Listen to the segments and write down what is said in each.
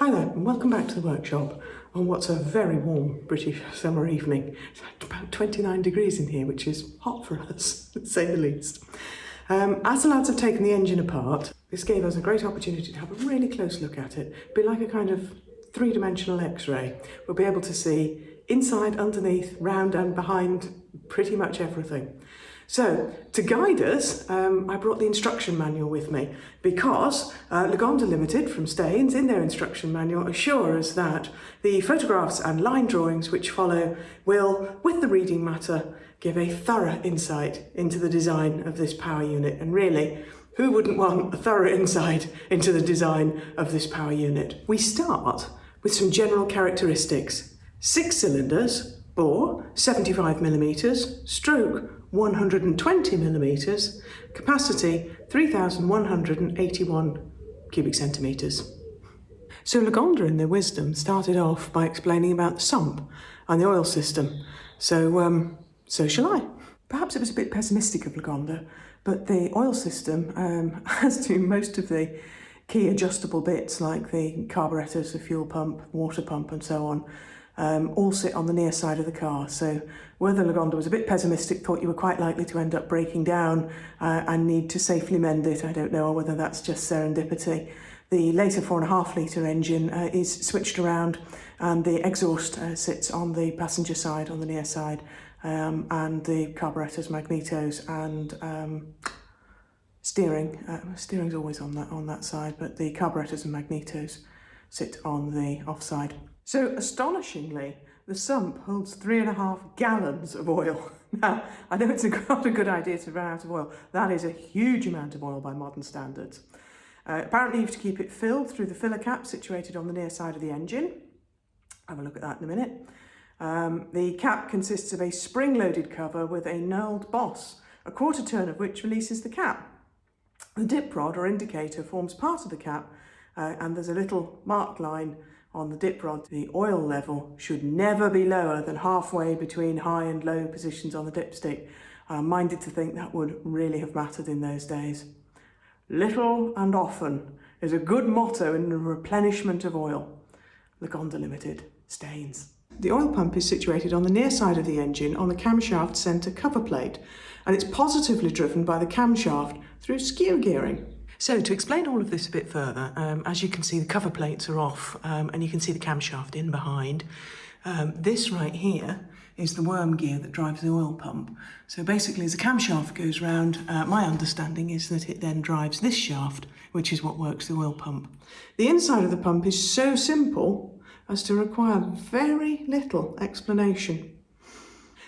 Hi there, and welcome back to the workshop on what's a very warm British summer evening. It's about 29 degrees in here, which is hot for us, to say the least. As the lads have taken the engine apart, this gave us a great opportunity to have a really close look at it. It'd be like a kind of three-dimensional X-ray. We'll be able to see inside, underneath, round and behind pretty much everything. So, to guide us, I brought the instruction manual with me because Lagonda Limited from Staines, in their instruction manual, assure us that the photographs and line drawings which follow will, with the reading matter, give a thorough insight into the design of this power unit. And really, who wouldn't want a thorough insight into the design of this power unit? We start with some general characteristics. 6 cylinders, bore 75mm, stroke 120mm, capacity 3,181 cubic centimetres. So Lagonda in their wisdom started off by explaining about the sump and the oil system. So shall I? Perhaps it was a bit pessimistic of Lagonda, but the oil system, as do most of the key adjustable bits like the carburetors, the fuel pump, water pump and so on, all sit on the near side of the car. So whether Lagonda was a bit pessimistic, thought you were quite likely to end up breaking down and need to safely mend it, I don't know, or whether that's just serendipity. The later 4.5 litre engine is switched around and the exhaust sits on the passenger side, on the near side, and the carburetors, magnetos and steering's always on that side, but the carburetors and magnetos sit on the offside. So astonishingly, the sump holds 3.5 gallons of oil. Now, I know it's not a good idea to run out of oil. That is a huge amount of oil by modern standards. Apparently you have to keep it filled through the filler cap situated on the near side of the engine. Have a look at that in a minute. The cap consists of a spring-loaded cover with a knurled boss, a quarter turn of which releases the cap. The dip rod or indicator forms part of the cap, and there's a little marked line on the dip rod. The oil level should never be lower than halfway between high and low positions on the dipstick. I'm minded to think that would really have mattered in those days. Little and often is a good motto in the replenishment of oil. Lagonda Limited, Staines. The oil pump is situated on the near side of the engine on the camshaft centre cover plate, and it's positively driven by the camshaft through skew gearing. So to explain all of this a bit further, as you can see the cover plates are off and you can see the camshaft in behind. This right here is the worm gear that drives the oil pump. So basically as the camshaft goes round, my understanding is that it then drives this shaft, which is what works the oil pump. The inside of the pump is so simple as to require very little explanation.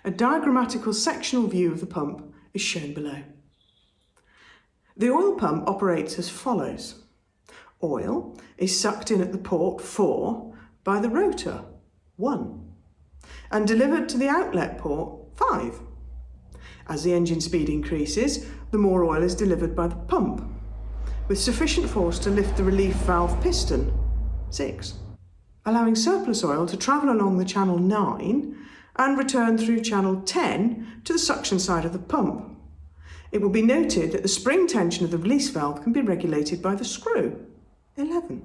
A diagrammatical sectional view of the pump is shown below. The oil pump operates as follows. Oil is sucked in at the port 4 by the rotor 1 and delivered to the outlet port 5. As the engine speed increases, the more oil is delivered by the pump, with sufficient force to lift the relief valve piston 6, allowing surplus oil to travel along the channel 9 and return through channel 10 to the suction side of the pump. It will be noted that the spring tension of the release valve can be regulated by the screw 11.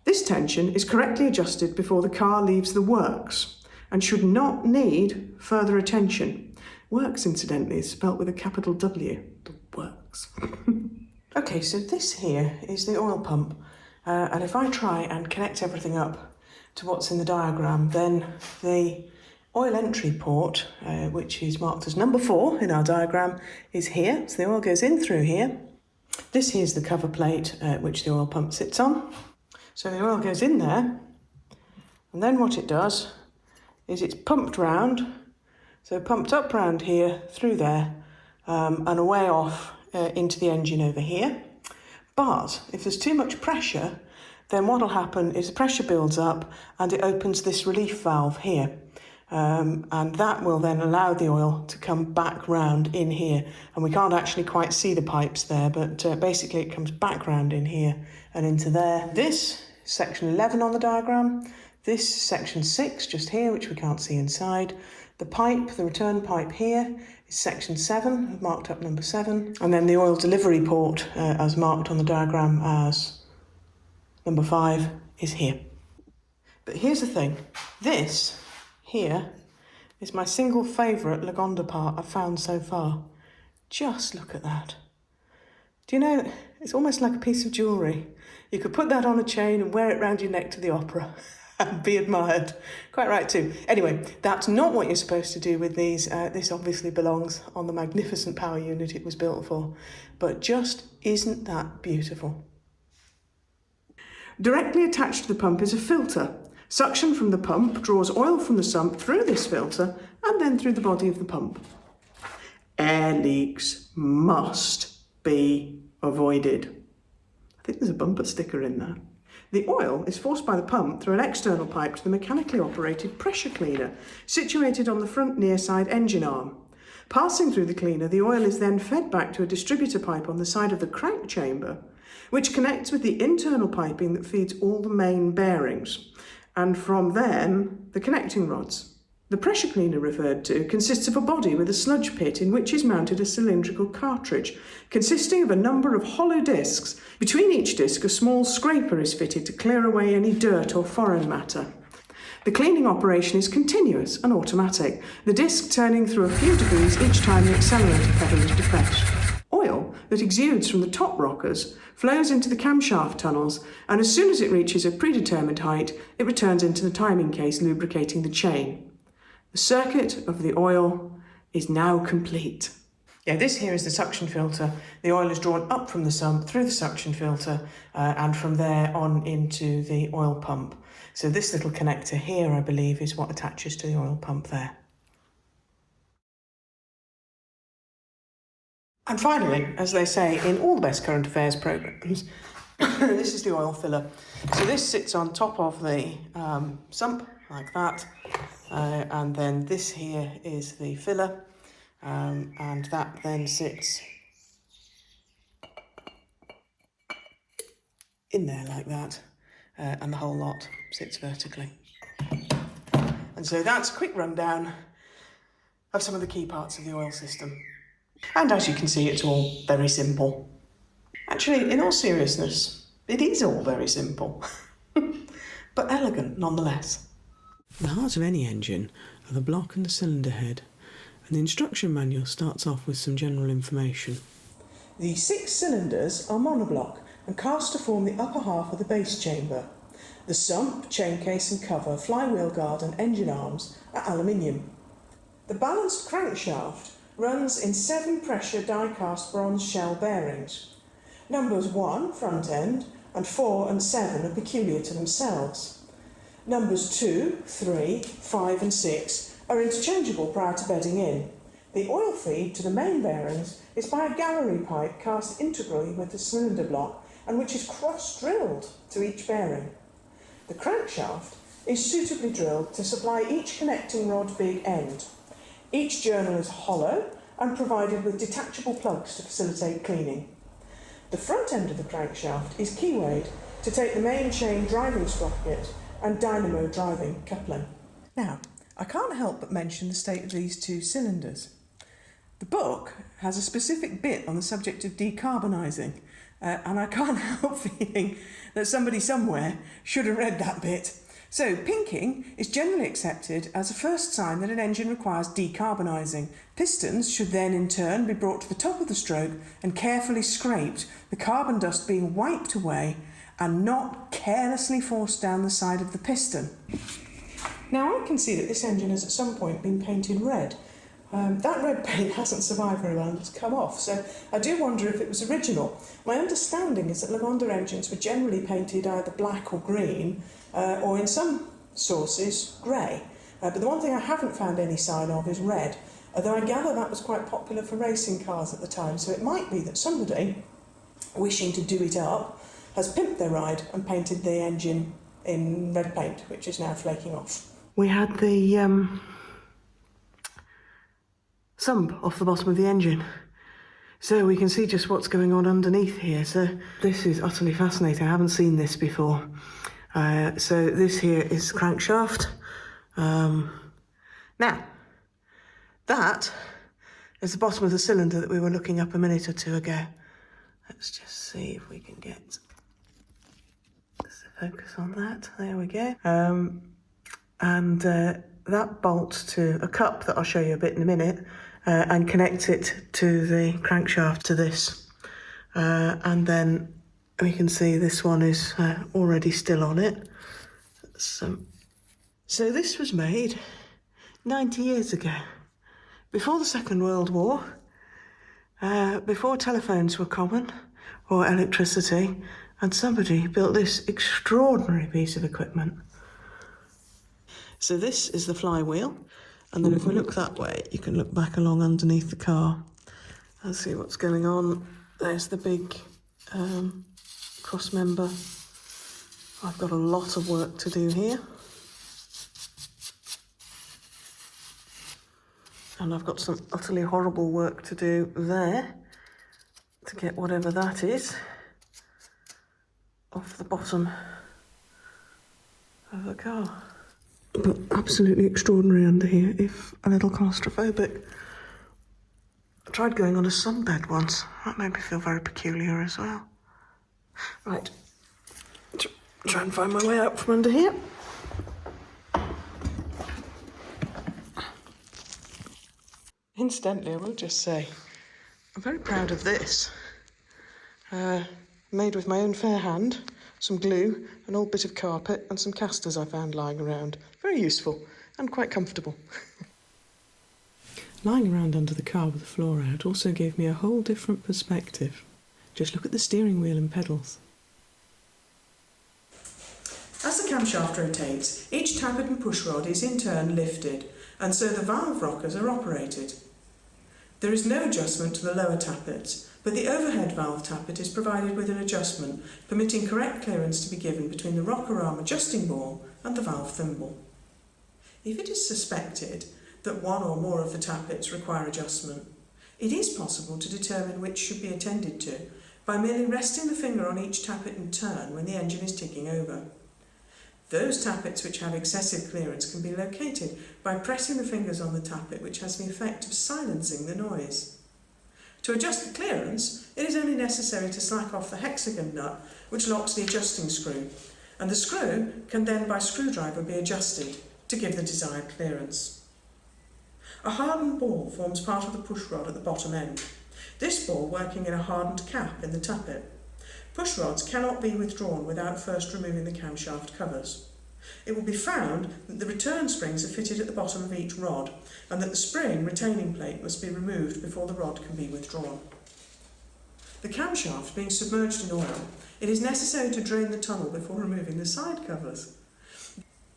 This tension is correctly adjusted before the car leaves the works and should not need further attention. Works, incidentally, is spelt with a capital W, the works. Okay, so this here is the oil pump, and if I try and connect everything up to what's in the diagram, then the oil entry port, which is marked as number 4 in our diagram, is here. So the oil goes in through here. This here is the cover plate which the oil pump sits on. So the oil goes in there, and then what it does is it's pumped round. So pumped up round here, through there, and away off into the engine over here. But if there's too much pressure, then what will happen is the pressure builds up and it opens this relief valve here. And that will then allow the oil to come back round in here. And we can't actually quite see the pipes there, but basically it comes back round in here and into there. This is section 11 on the diagram. This is section 6 just here, which we can't see inside. The pipe, the return pipe here, is section 7, marked up number 7. And then the oil delivery port, as marked on the diagram as number 5, is here. But here's the thing, this here is my single favourite Lagonda part I've found so far. Just look at that. Do you know, it's almost like a piece of jewellery. You could put that on a chain and wear it round your neck to the opera and be admired. Quite right too. Anyway, that's not what you're supposed to do with these. This obviously belongs on the magnificent power unit it was built for. But just isn't that beautiful? Directly attached to the pump is a filter. Suction from the pump draws oil from the sump through this filter and then through the body of the pump. Air leaks must be avoided. I think there's a bumper sticker in there. The oil is forced by the pump through an external pipe to the mechanically operated pressure cleaner, situated on the front near side engine arm. Passing through the cleaner, the oil is then fed back to a distributor pipe on the side of the crank chamber, which connects with the internal piping that feeds all the main bearings, and from them, the connecting rods. The pressure cleaner referred to consists of a body with a sludge pit in which is mounted a cylindrical cartridge, consisting of a number of hollow discs. Between each disc, a small scraper is fitted to clear away any dirt or foreign matter. The cleaning operation is continuous and automatic, the disc turning through a few degrees each time the accelerator pedal is depressed. Oil that exudes from the top rockers flows into the camshaft tunnels, and as soon as it reaches a predetermined height, it returns into the timing case, lubricating the chain. The circuit of the oil is now complete. Yeah, this here is the suction filter. The oil is drawn up from the sump through the suction filter and from there on into the oil pump. So this little connector here, I believe, is what attaches to the oil pump there. And finally, as they say in all the best current affairs programmes, this is the oil filler. So this sits on top of the sump, like that. And then this here is the filler, and that then sits in there like that, and the whole lot sits vertically. And so that's a quick rundown of some of the key parts of the oil system. And as you can see, it's all very simple. Actually, in all seriousness, it is all very simple, but elegant nonetheless. The heart of any engine are the block and the cylinder head, and the instruction manual starts off with some general information. The 6 cylinders are monoblock and cast to form the upper half of the base chamber. The sump, chain case and cover, flywheel guard and engine arms are aluminium. The balanced crankshaft runs in 7 pressure die-cast bronze shell bearings. Numbers 1, front end, and 4 and 7 are peculiar to themselves. Numbers 2, 3, 5 and 6 are interchangeable prior to bedding in. The oil feed to the main bearings is by a gallery pipe cast integrally with the cylinder block and which is cross-drilled to each bearing. The crankshaft is suitably drilled to supply each connecting rod big end. Each journal is hollow and provided with detachable plugs to facilitate cleaning. The front end of the crankshaft is keywayed to take the main chain driving sprocket and dynamo driving coupling. Now, I can't help but mention the state of these 2 cylinders. The book has a specific bit on the subject of decarbonising, and I can't help feeling that somebody somewhere should have read that bit. So, pinking is generally accepted as a first sign that an engine requires decarbonising. Pistons should then in turn be brought to the top of the stroke and carefully scraped, the carbon dust being wiped away and not carelessly forced down the side of the piston. Now I can see that this engine has at some point been painted red. That red paint hasn't survived very well and it's come off, so I do wonder if it was original. My understanding is that Lagonda engines were generally painted either black or green, or in some sources grey. But the one thing I haven't found any sign of is red, although I gather that was quite popular for racing cars at the time, so it might be that somebody, wishing to do it up, has pimped their ride and painted the engine in red paint, which is now flaking off. We had the sump off the bottom of the engine, so we can see just what's going on underneath here. So this is utterly fascinating. I haven't seen this before. So this here is crankshaft. Now, that is the bottom of the cylinder that we were looking up a minute or two ago. Let's just see if we can get the focus on that. There we go. And that bolts to a cup that I'll show you a bit in a minute, and connects it to the crankshaft to this. And then we can see this one is already still on it. So this was made 90 years ago, before the Second World War, before telephones were common or electricity, and somebody built this extraordinary piece of equipment. So this is the flywheel, and then if we look that way, you can look back along underneath the car and see what's going on. There's the big cross member. I've got a lot of work to do here. And I've got some utterly horrible work to do there to get whatever that is off the bottom of the car. But absolutely extraordinary under here, if a little claustrophobic. I tried going on a sunbed once. That made me feel very peculiar as well. Right, try and find my way out from under here. Incidentally, I will just say, I'm very proud of this. Made with my own fair hand, some glue, an old bit of carpet and some casters I found lying around. Very useful and quite comfortable. Lying around under the car with the floor out also gave me a whole different perspective. Just look at the steering wheel and pedals. As the camshaft rotates, each tappet and pushrod is in turn lifted, and so the valve rockers are operated. There is no adjustment to the lower tappets, but the overhead valve tappet is provided with an adjustment permitting correct clearance to be given between the rocker arm adjusting ball and the valve thimble. If it is suspected that one or more of the tappets require adjustment, it is possible to determine which should be attended to by merely resting the finger on each tappet in turn when the engine is ticking over. Those tappets which have excessive clearance can be located by pressing the fingers on the tappet, which has the effect of silencing the noise. To adjust the clearance, it is only necessary to slack off the hexagon nut which locks the adjusting screw, and the screw can then by screwdriver be adjusted to give the desired clearance. A hardened ball forms part of the pushrod at the bottom end, this ball working in a hardened cap in the tappet. Pushrods cannot be withdrawn without first removing the camshaft covers. It will be found that the return springs are fitted at the bottom of each rod, and that the spring retaining plate must be removed before the rod can be withdrawn. The camshaft being submerged in oil, it is necessary to drain the tunnel before removing the side covers.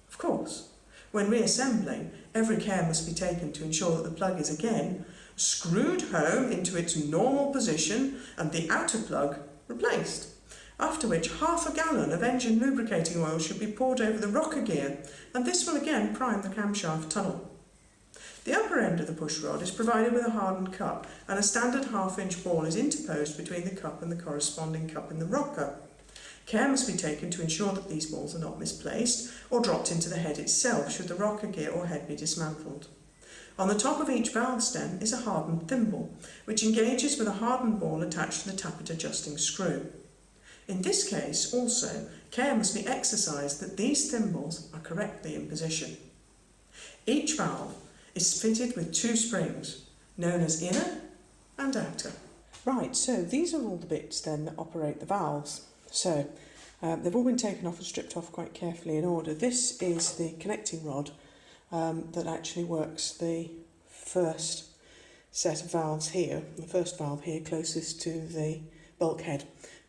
Of course, when reassembling, every care must be taken to ensure that the plug is again screwed home into its normal position and the outer plug replaced, after which half a gallon of engine lubricating oil should be poured over the rocker gear, and this will again prime the camshaft tunnel. The upper end of the pushrod is provided with a hardened cup, and a standard half-inch ball is interposed between the cup and the corresponding cup in the rocker. Care must be taken to ensure that these balls are not misplaced or dropped into the head itself should the rocker gear or head be dismantled. On the top of each valve stem is a hardened thimble, which engages with a hardened ball attached to the tappet adjusting screw. In this case, also, care must be exercised that these thimbles are correctly in position. Each valve is fitted with two springs, known as inner and outer. Right, so these are all the bits then that operate the valves. So, they've all been taken off and stripped off quite carefully in order. This is the connecting rod that actually works the first set of valves here, the first valve here closest to the bulkhead.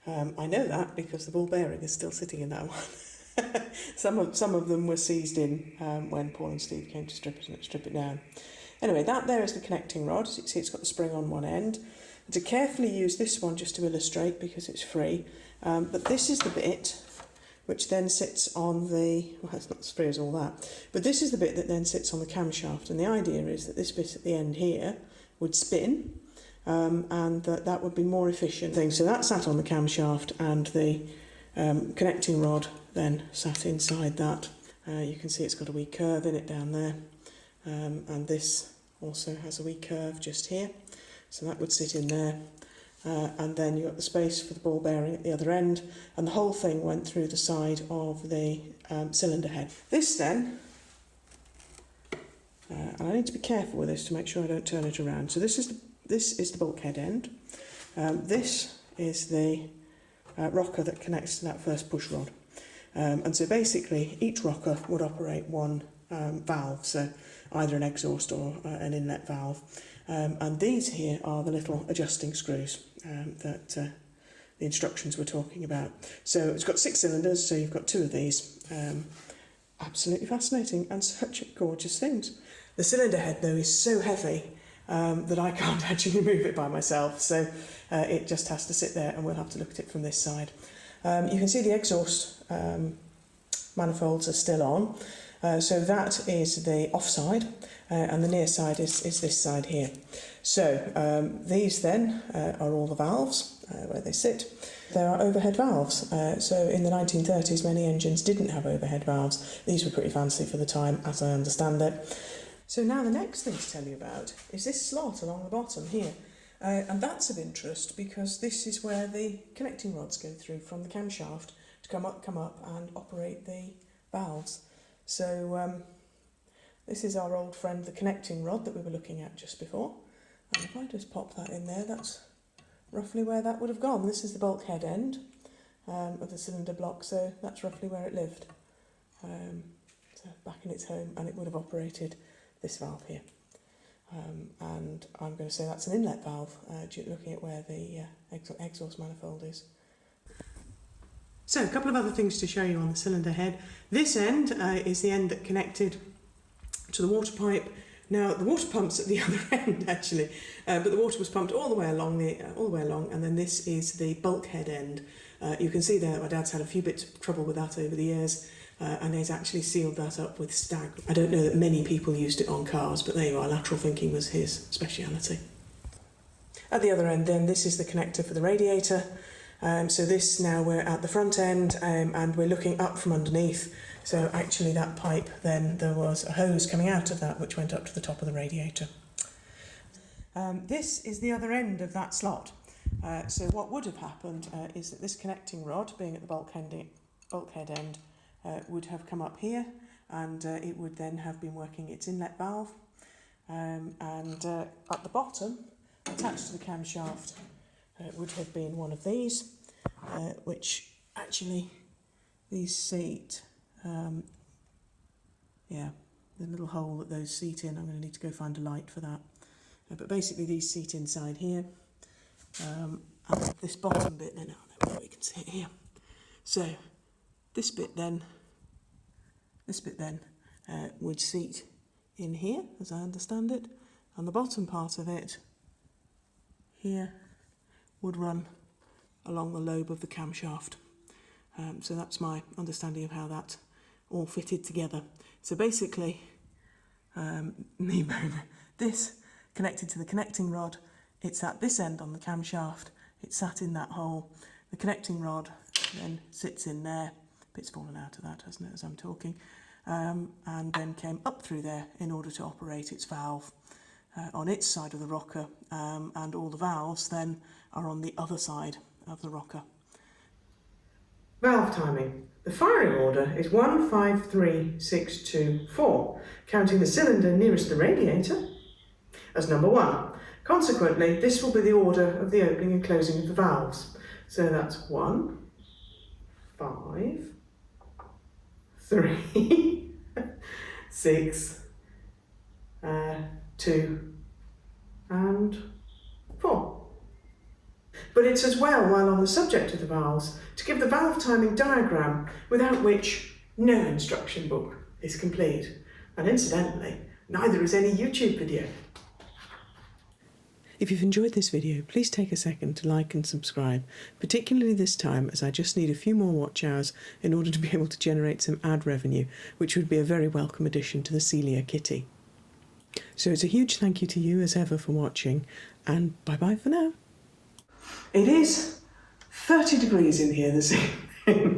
I know that because the ball bearing is still sitting in that one. Some of them were seized in when Paul and Steve came to strip it down. Anyway, that there is the connecting rod. As you can see, it's got the spring on one end. And to carefully use this one just to illustrate because it's free, but this is the bit which then sits on the, well, it's not as free as all that, but this is the bit that then sits on the camshaft, and the idea is that this bit at the end here would spin, and that would be more efficient thing. So that sat on the camshaft, and the connecting rod then sat inside that. You can see it's got a wee curve in it down there, and this also has a wee curve just here, so that would sit in there. and then you've got the space for the ball bearing at the other end, and the whole thing went through the side of the cylinder head. This then, and I need to be careful with this to make sure I don't turn it around. So this is the bulkhead end. This is the rocker that connects to that first push rod. And so basically each rocker would operate one valve, so either an exhaust or an inlet valve. And these here are the little adjusting screws that the instructions were talking about. So it's got 6 cylinders, so you've got 2 of these. Absolutely fascinating and such gorgeous things. The cylinder head though is so heavy that I can't actually move it by myself, so it just has to sit there and we'll have to look at it from this side. You can see the exhaust manifolds are still on, so that is the offside, and the near side is this side here. So these then are all the valves where they sit. There are overhead valves. So in the 1930s many engines didn't have overhead valves. These were pretty fancy for the time, as I understand it. So now the next thing to tell you about is this slot along the bottom here. And that's of interest because this is where the connecting rods go through from the camshaft to come up and operate the valves. So this is our old friend, the connecting rod that we were looking at just before. And if I just pop that in there, that's roughly where that would have gone. This is the bulkhead end of the cylinder block, so that's roughly where it lived. So back in its home, and it would have operated this valve here. And I'm going to say that's an inlet valve, looking at where the exhaust manifold is. So a couple of other things to show you on the cylinder head. This end is the end that connected to the water pipe. Now the water pump's at the other end actually, but the water was pumped all the way along, and then this is the bulkhead end. You can see there that my dad's had a few bits of trouble with that over the years. And he's actually sealed that up with stag. I don't know that many people used it on cars, but there you are, lateral thinking was his speciality. At the other end then, this is the connector for the radiator. So this, now we're at the front end, and we're looking up from underneath. So actually that pipe, then there was a hose coming out of that which went up to the top of the radiator. This is the other end of that slot. So what would have happened is that this connecting rod, being at the bulkhead end, would have come up here, and it would then have been working its inlet valve, and at the bottom, attached to the camshaft, would have been one of these, which actually these seat, the little hole that those seat in. I'm going to need to go find a light for that, but basically these seat inside here, and this bottom bit then, we can see it here. So this bit then would seat in here, as I understand it, and the bottom part of it here would run along the lobe of the camshaft. So that's my understanding of how that all fitted together. So basically, this connected to the connecting rod, it's at this end on the camshaft, it's sat in that hole, the connecting rod then sits in there. Bit's fallen out of that, hasn't it, as I'm talking, and then came up through there in order to operate its valve on its side of the rocker, and all the valves then are on the other side of the rocker. Valve timing. The firing order is 153-624, counting the cylinder nearest the radiator as number 1. Consequently, this will be the order of the opening and closing of the valves. So that's 1, 5, 3, 6, 2, and 4. But it's as well, while on the subject of the valves, to give the valve timing diagram, without which no instruction book is complete. And incidentally, neither is any YouTube video. If you've enjoyed this video, please take a second to like and subscribe, particularly this time as I just need a few more watch hours in order to be able to generate some ad revenue, which would be a very welcome addition to the Celia kitty. So it's a huge thank you to you as ever for watching, and bye-bye for now. It is 30 degrees in here this evening.